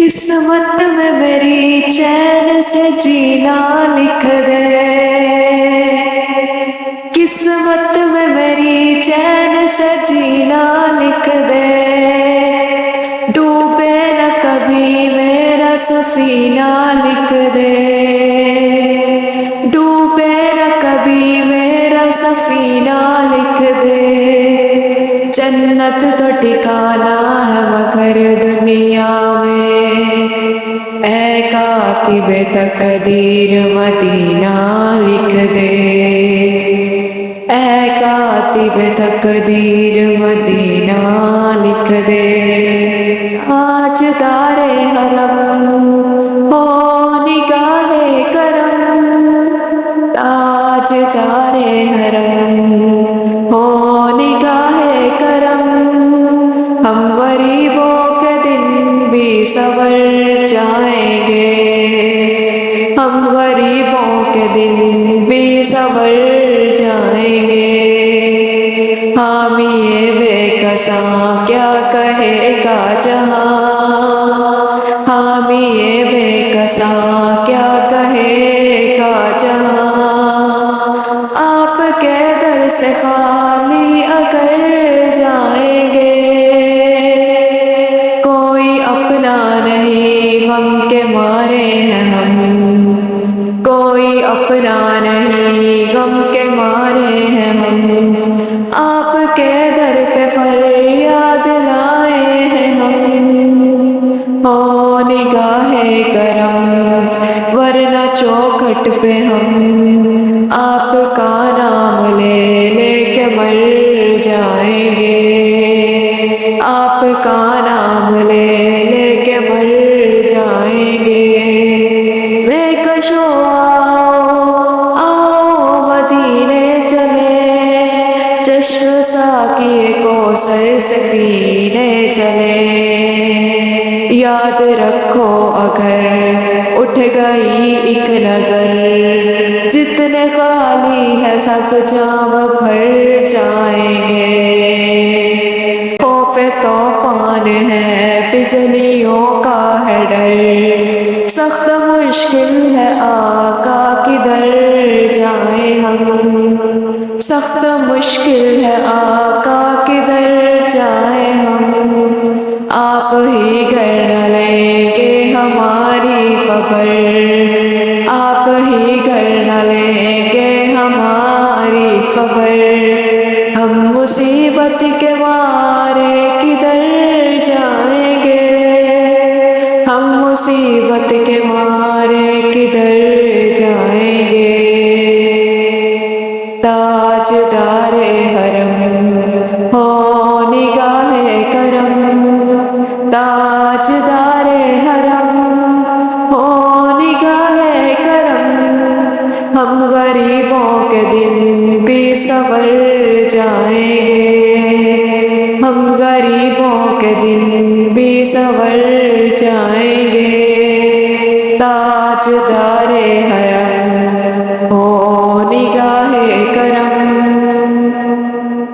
قسمت میں میری چین سے جینا لکھ دے، قسمت میں میری چین سے جینا لکھ دے، ڈوبے نہ کبھی میرا سفینہ لکھ دے، ڈوبے نہ کبھی میرا سفینہ لکھ دے۔ جنت تو ٹھکانا ہے مگر دنیا میں، اے کاتب تقدیر مدینہ لکھ دے، اے کاتب تقدیر مدینہ لکھ دے۔ تاجدار حرم ہو نگاہ کرم، تاجدار حرم ہو نگاہ کرم، ہم غریبوں کے دن بھی سنور جائیں گے، ہم غریبوں کے دن بھی سنور جائیں گے۔ حامی بے کساں کیا کہے گا جہاں، حامی بے کساں کیا کہے گا جہاں، آپ کے در سے خالی اگر جائیں گے، کوئی اپنا نہیں غم کے مارے ہیں ہم، کوئی اپنا نہیں غم کے مارے ہیں ہم، آپ کے در پہ فریاد لائے ہیں ہم، ہو نگاہ کرم ورنہ چوکھٹ پہ ہم آپ کا نام لے لے کے مر جائیں گے، آپ کا نام لے لے کے مر جائیں گے۔ بے کشو آؤ مدینے چلے، چشم ساقی کوثر سے پینے چلے، یاد رکھو اگر اٹھ گئی ایک نظر، جتنے خالی ہے سب جام بھر جائیں گے۔ خوف طوفان ہے بجلیوں کا ہے ڈر، سخت مشکل ہے آقا کدھر جائیں ہم، سخت مشکل ہے آقا کدھر جائیں ہم، آپ ہی گھر نہ لیں گے ہماری خبر، آپ ہی گھر نہ لیں گے ہماری خبر، ہم مصیبت کے مارے کدھر جائیں گے، ہم مصیبت کے مارے کدھر جائیں گے۔ تاجدار حرم ہو نگاہ کرم، تاجدار حرم ہو نگاہ کرم، ہم غریبوں کے دن بھی سنور جائیں گے، ہم غریبوں کے دن بھی سنور جائیں گے۔ تاجدار حرم ہو نگاہ کرم،